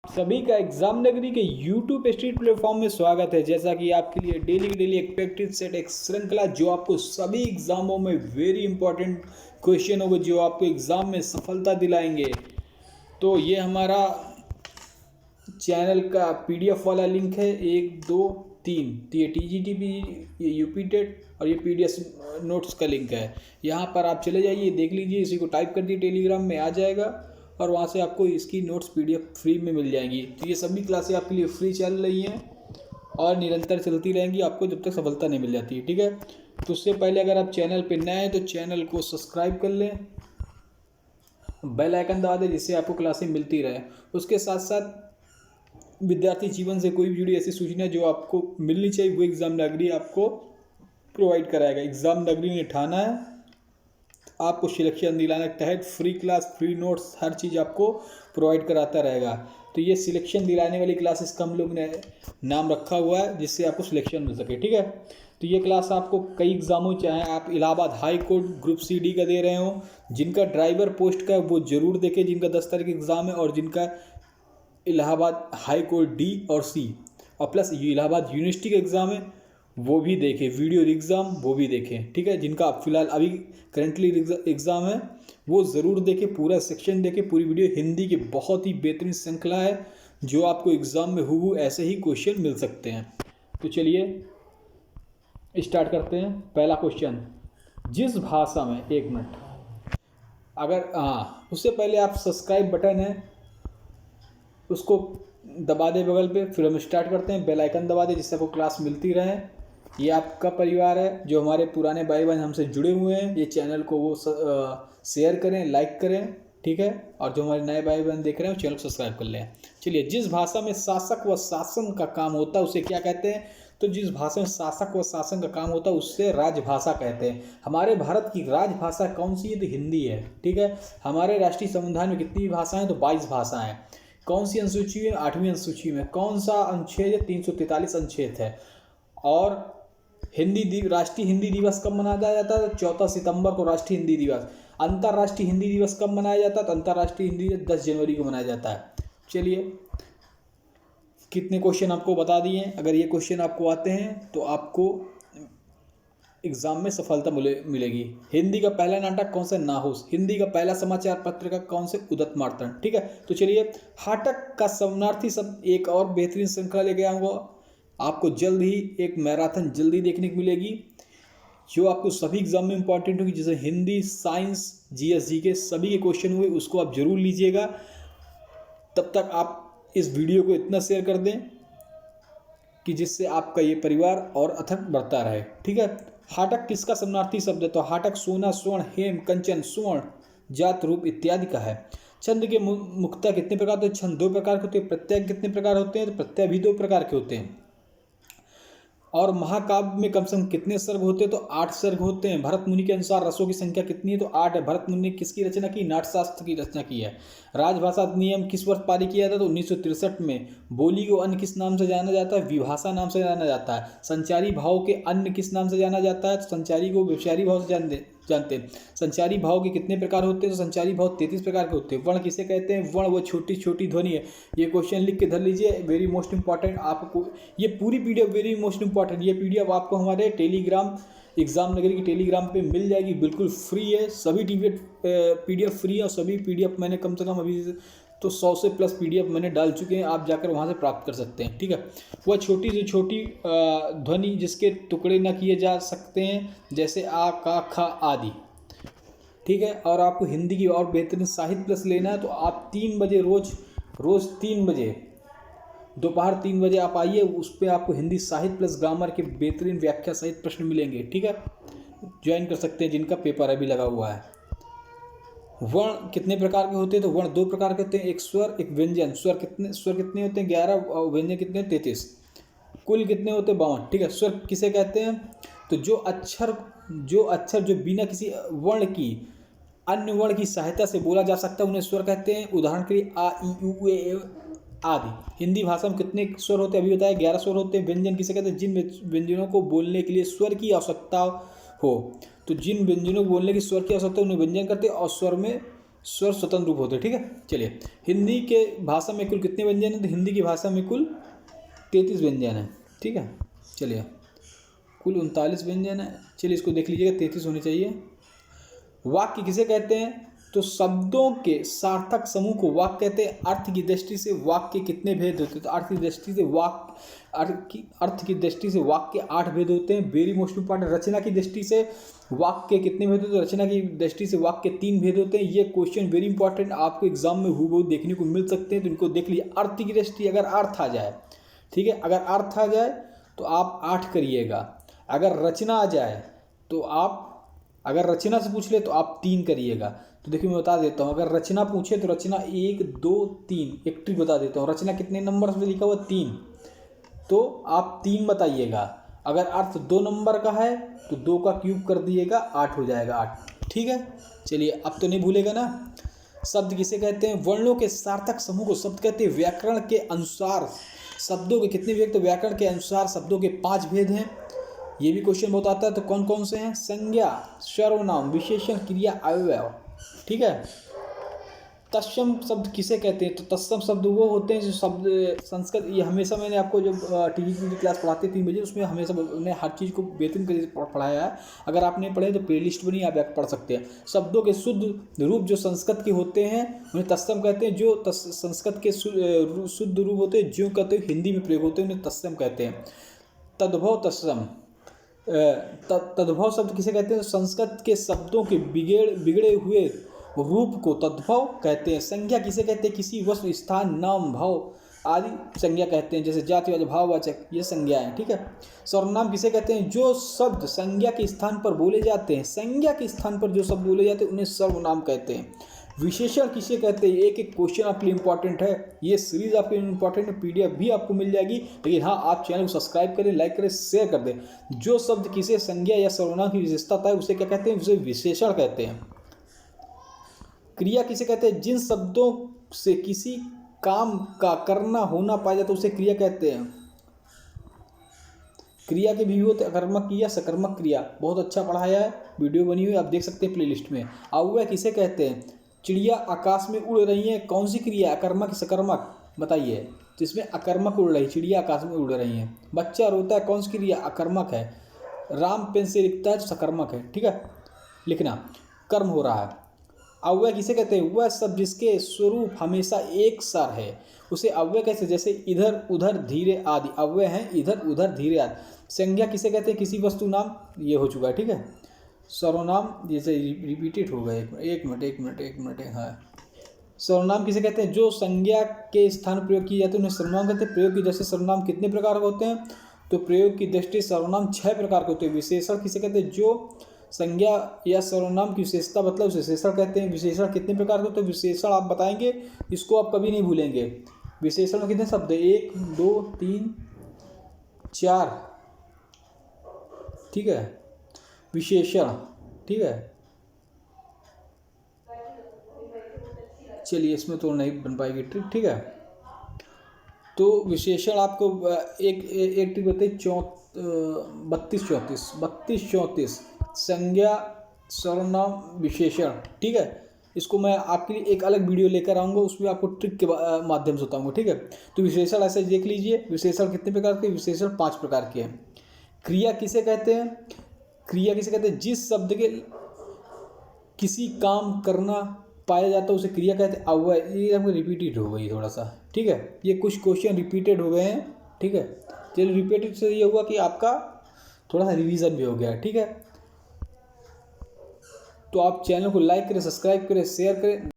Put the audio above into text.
सभी का एग्जाम नगरी के यूट्यूब स्ट्रीट प्लेटफॉर्म में स्वागत है। जैसा कि आपके लिए डेली एक प्रैक्टिस सेट एक श्रृंखला जो आपको सभी एग्जामों में वेरी इंपॉर्टेंट क्वेश्चन होगा जो आपको एग्जाम में सफलता दिलाएंगे। तो ये हमारा चैनल का पीडीएफ वाला लिंक है 1 2 3। तो ये टीजीटीपी, ये यूपी टेट और ये पीडीएफ नोट्स का लिंक है। यहाँ पर आप चले जाइए, देख लीजिए, इसी को टाइप कर दिए टेलीग्राम में आ जाएगा और वहाँ से आपको इसकी नोट्स पीडीएफ फ्री में मिल जाएंगी। तो ये सभी क्लासें आपके लिए फ्री चल रही हैं और निरंतर चलती रहेंगी आपको जब तक सफलता नहीं मिल जाती है। ठीक है, तो उससे पहले अगर आप चैनल पर नए हैं तो चैनल को सब्सक्राइब कर लें, बेल आइकन दबा दें जिससे आपको क्लासें मिलती रहे। उसके साथ साथ विद्यार्थी जीवन से कोई भी जुड़ी ऐसी सूचना जो आपको मिलनी चाहिए वो एग्ज़ाम नगरी आपको प्रोवाइड कराएगा। एग्ज़ाम नगरी ने ठाना है आपको सिलेक्शन दिलाने के तहत फ्री क्लास, फ्री नोट्स, हर चीज़ आपको प्रोवाइड कराता रहेगा। तो ये सिलेक्शन दिलाने वाली क्लासेस का हम लोग ने नाम रखा हुआ है जिससे आपको सिलेक्शन मिल सके। ठीक है, तो ये क्लास आपको कई एग्जामों, चाहे आप Allahabad high court group CD का दे रहे हो, जिनका ड्राइवर पोस्ट का वो जरूर देखें, जिनका 10 तारीख एग्ज़ाम है, और जिनका इलाहाबाद हाई कोर्ट D और C और प्लस इलाहाबाद यूनिवर्सिटी का एग्ज़ाम है वो भी देखें, वीडियो एग्ज़ाम वो भी देखें। ठीक है, जिनका फिलहाल अभी करेंटली एग्ज़ाम है वो ज़रूर देखें, पूरा सेक्शन देखें, पूरी वीडियो। हिंदी की बहुत ही बेहतरीन श्रृंखला है जो आपको एग्ज़ाम में हूबहू ऐसे ही क्वेश्चन मिल सकते हैं। तो चलिए स्टार्ट करते हैं। पहला क्वेश्चन, जिस भाषा में, एक मिनट, अगर उससे पहले आप सब्सक्राइब बटन है उसको दबा दे बगल पे, फिर हम स्टार्ट करते हैं। बेल आइकन दबा दे जिससे आपको क्लास मिलती रहे। ये आपका परिवार है, जो हमारे पुराने भाई बहन हमसे जुड़े हुए हैं, ये चैनल को वो शेयर करें, लाइक करें। ठीक है, और जो हमारे नए भाई बहन देख रहे हैं चैनल को सब्सक्राइब कर लें। चलिए, जिस भाषा में शासक व शासन का काम होता है उसे क्या कहते हैं? तो जिस भाषा में शासक व शासन का काम होता है उससे राजभाषा कहते हैं। हमारे भारत की राजभाषा कौन सी है? तो हिंदी है। ठीक है, हमारे राष्ट्रीय संविधान में कितनी भाषाएं? तो 22 भाषाएं। कौन सी अनुसूची में? 8वीं अनुसूची में। कौन सा अनुच्छेद? 343 अनुच्छेद है। और राष्ट्रीय हिंदी दिवस कब मनाया जाता है? 14 सितंबर को राष्ट्रीय हिंदी दिवस। अंतर्राष्ट्रीय हिंदी दिवस कब मनाया जाता है? तो अंतर्राष्ट्रीय हिंदी दिवस 10 जनवरी को मनाया जाता है। चलिए, कितने क्वेश्चन आपको बता दिए। अगर ये क्वेश्चन आपको आते हैं तो आपको एग्जाम में सफलता मिलेगी। हिंदी का पहला नाटक कौन सा? नाहुस। हिंदी का पहला समाचार पत्रिका कौन से? उदत मार्तंड। ठीक है, तो चलिए, हाटक का समानार्थी शब्द, एक और बेहतरीन श्रृंखला लेके आऊँगा आपको जल्द ही। एक मैराथन जल्दी देखने को मिलेगी जो आपको सभी एग्जाम में इंपॉर्टेंट होगी, जैसे हिंदी, साइंस, GS GK सभी के क्वेश्चन हुए, उसको आप जरूर लीजिएगा। तब तक आप इस वीडियो को इतना शेयर कर दें कि जिससे आपका ये परिवार और अथक बढ़ता रहे। ठीक है, हाटक किसका समानार्थी शब्द है? तो हाटक सोना, स्वर्ण, हेम, कंचन, स्वर्ण, जात, रूप इत्यादि का है। छंद के मुक्ता कितने प्रकार होते हैं? छंद 2 प्रकार के होते हैं। प्रत्यय कितने प्रकार होते हैं? तो प्रत्यय भी 2 प्रकार के होते हैं। और महाकाव्य में कम से कम कितने सर्ग होते हैं? तो 8 सर्ग होते हैं। भरत मुनि के अनुसार रसों की संख्या कितनी है? तो 8 है। भरत मुनि ने किसकी रचना की? नाट्यशास्त्र की रचना की है। राजभाषा अधिनियम किस वर्ष पारित किया था? तो 1963 में। बोली को अन्य किस नाम से जाना जाता है? विभाषा नाम से जाना जाता है। संचारी भाव के अन्य किस नाम से जाना जाता है? तो संचारी को व्यभिचारी भाव से जानते हैं। संचारी भाव के कितने प्रकार होते हैं? तो संचारी भाव 33 प्रकार के होते हैं। वर्ण किसे कहते हैं? वर्ण वो छोटी छोटी ध्वनि है। ये क्वेश्चन लिख के धर लीजिए, वेरी मोस्ट इंपॉर्टेंट। आपको ये पूरी पीडीएफ वेरी मोस्ट इंपॉर्टेंट, ये पीडीएफ आपको हमारे टेलीग्राम, एग्जाम नगरी की टेलीग्राम पे मिल जाएगी, बिल्कुल फ्री है। सभी पीडीएफ फ्री है और सभी पीडीएफ मैंने कम से कम अभी तो 100 से प्लस पीडीएफ मैंने डाल चुके हैं, आप जाकर वहाँ से प्राप्त कर सकते हैं। ठीक है, वह छोटी से छोटी ध्वनि जिसके टुकड़े न किए जा सकते हैं, जैसे आ, का, खा आदि। ठीक है, और आपको हिंदी की और बेहतरीन साहित्य प्लस लेना है तो आप 3 बजे रोज़ 3 बजे, दोपहर 3 बजे आप आइए। उस पर आपको हिंदी साहित्य प्लस ग्रामर के बेहतरीन व्याख्या सहित प्रश्न मिलेंगे। ठीक है, ज्वाइन कर सकते हैं जिनका पेपर अभी लगा हुआ है। वर्ण कितने प्रकार के होते हैं? तो वर्ण 2 प्रकार के होते हैं, एक स्वर, एक व्यंजन। स्वर कितने होते हैं? 11, और व्यंजन कितने? 33। कुल कितने होते हैं? 52। ठीक है, स्वर किसे कहते हैं? तो जो अक्षर जो बिना किसी वर्ण की अन्य वर्ण की सहायता से बोला जा सकता है उन्हें स्वर कहते हैं। उदाहरण के लिए आ, ई, उ, ए आदि। हिंदी भाषा में कितने स्वर होते हैं? अभी बताया 11 स्वर होते हैं। व्यंजन किसे कहते हैं? जिन व्यंजनों को बोलने के लिए स्वर की आवश्यकता हो। तो जिन व्यंजनों को बोलने की स्वर की आवश्यकता उन्हें व्यंजन करते हैं। और स्वर में स्वर स्वतंत्र रूप होते हैं, ठीक है। चलिए, हिंदी के भाषा में कुल कितने व्यंजन हैं? तो हिंदी की भाषा में कुल 33 व्यंजन हैं, ठीक है। चलिए, कुल 39 व्यंजन है। चलिए इसको देख लीजिएगा, 33 होने चाहिए। वाक्य किसे कहते हैं? तो शब्दों के सार्थक समूह को वाक्य कहते हैं। अर्थ की दृष्टि से वाक्य कितने भेद होते हैं? तो अर्थ की दृष्टि से अर्थ की दृष्टि से वाक्य 8 भेद होते हैं। Very most important. रचना की दृष्टि से वाक्य कितने भेद होते हैं? तो रचना की दृष्टि से वाक्य 3 भेद होते हैं। ये क्वेश्चन वेरी इंपॉर्टेंट, आपको एग्जाम में हूबहू देखने को मिल सकते हैं, तो इनको देख लीजिए। अर्थ की दृष्टि, अगर अर्थ आ जाए, ठीक है, अगर अर्थ आ जाए तो आप 8 करिएगा। अगर रचना आ जाए तो आप, अगर रचना से पूछ ले तो आप 3 करिएगा। तो देखिए मैं बता देता हूँ, अगर रचना पूछे तो रचना 1 2 3, एक ट्रिक बता देता हूँ। रचना कितने नंबर में लिखा हुआ? 3, तो आप 3 बताइएगा। अगर अर्थ 2 नंबर का है तो 2 का क्यूब कर दिएगा, 8 हो जाएगा, 8, ठीक है। चलिए, अब तो नहीं भूलेगा ना। शब्द किसे कहते हैं? वर्णों के सार्थक समूह को शब्द कहते हैं। व्याकरण के अनुसार शब्दों के कितने भेद? तो व्याकरण के अनुसार शब्दों के 5 भेद हैं। ये भी क्वेश्चन बहुत आता है, तो कौन कौन से हैं? संज्ञा, सर्वनाम, विशेषण, क्रिया, अव्यय, ठीक है। तत्सम शब्द किसे कहते हैं? तो तत्सम शब्द वो होते हैं जो शब्द संस्कृत, ये हमेशा मैंने आपको जब टीवी की क्लास पढ़ाते 3 बजे, उसमें हमेशा मैंने हर चीज़ को बेहतरीन तरीके पढ़ाया है। अगर आपने पढ़े तो प्ले लिस्ट बनी, आप पढ़ सकते हैं। शब्दों के शुद्ध रूप जो संस्कृत के होते हैं उन्हें तत्सम कहते हैं। जो संस्कृत के शुद्ध रूप होते हैं, जो कहते हैं हिंदी में प्रयोग होते हैं, उन्हें तत्सम कहते हैं। तद्भव, तत्सम। तद्भव शब्द किसे कहते हैं? संस्कृत के शब्दों के बिगड़े हुए रूप को तद्भव कहते हैं। संज्ञा किसे कहते हैं? किसी वस्तु, स्थान, नाम, भाव आदि संज्ञा कहते हैं, जैसे जातिवाचक, भाववाचक, ये संज्ञा है, ठीक है। सर्वनाम किसे कहते हैं? जो शब्द संज्ञा के स्थान पर बोले जाते हैं, संज्ञा के स्थान पर जो शब्द बोले जाते हैं उन्हें सर्वनाम कहते हैं। विशेषण किसे कहते हैं? एक एक क्वेश्चन आपके लिए इंपॉर्टेंट है, ये सीरीज आपके लिए इंपॉर्टेंट है। PDF भी आपको मिल जाएगी, लेकिन हाँ, आप चैनल को सब्सक्राइब करें, लाइक करें, शेयर कर दें। जो शब्द किसी संज्ञा या सर्वनाम की विशेषता है उसे क्या कहते हैं? उसे विशेषण कहते हैं। क्रिया किसे कहते हैं? जिन शब्दों से किसी काम का करना होना पाया जाता है उसे क्रिया कहते हैं। क्रिया के भी होते हैं अकर्मक क्रिया, सकर्मक क्रिया, बहुत अच्छा पढ़ाया है, वीडियो बनी हुई आप देख सकते हैं प्लेलिस्ट में। अव्यय किसे कहते हैं? चिड़िया आकाश में उड़ रही है, कौन सी क्रिया? अकर्मक, सकर्मक, बताइए। जिसमें अकर्मक उड़ रही, चिड़िया आकाश में उड़ रही है। बच्चा रोता है, कौन सी क्रिया? अकर्मक है। राम पेन से लिखता है तो सकर्मक है, ठीक है, लिखना, कर्म हो रहा है। अव्यय किसे कहते हैं? वह शब्द जिसके स्वरूप हमेशा एक सर है उसे अव्यय कहते हैं, जैसे इधर, उधर, धीरे आदि अव्यय हैं। इधर, उधर, धीरे आदि। संज्ञा किसे कहते हैं? किसी वस्तु, नाम, ये हो चुका है, ठीक है। सर्वनाम जैसे रिपीटेड हो गए, एक मिनट, हाँ। सर्वनाम किसे कहते हैं? जो संज्ञा के स्थान प्रयोग किए जाते हैं उन्हें सर्वनाम कहते हैं। प्रयोग की दृष्टि सर्वनाम कितने प्रकार के होते हैं? तो प्रयोग की दृष्टि सर्वनाम 6 प्रकार के होते हैं। विशेषण किसे कहते हैं? जो संज्ञा या सर्वनाम की विशेषता मतलब विशेषण कहते हैं। विशेषण कितने प्रकार के होते हैं? विशेषण आप बताएंगे, इसको आप कभी नहीं भूलेंगे। विशेषण में कितने शब्द है? 1 2 3 4, ठीक है, विशेषण, ठीक है। चलिए, इसमें तो नहीं बन पाएगी ट्रिक, ठीक है। तो विशेषण आपको एक ट्रिक बताइए, 32 34 संज्ञा, सर्वनाम, विशेषण, ठीक है। इसको मैं आपके लिए एक अलग वीडियो लेकर आऊँगा, उसमें आपको ट्रिक के माध्यम से बताऊँगा, ठीक है। तो विशेषण ऐसे देख लीजिए। विशेषण कितने प्रकार के? विशेषण 5 प्रकार के हैं। क्रिया किसे कहते हैं? क्रिया किसे कहते हैं? जिस शब्द के किसी काम करना पाया जाता है उसे क्रिया कहते हैं। अव्यय, ये आपको रिपीटेड हो गई थोड़ा सा, ठीक है, ये कुछ क्वेश्चन रिपीटेड हो गए हैं, ठीक है। चलिए, रिपीटेड से ये हुआ कि आपका थोड़ा सा रिवीजन भी हो गया, ठीक है। तो आप चैनल को लाइक करें, सब्सक्राइब करें, शेयर करें।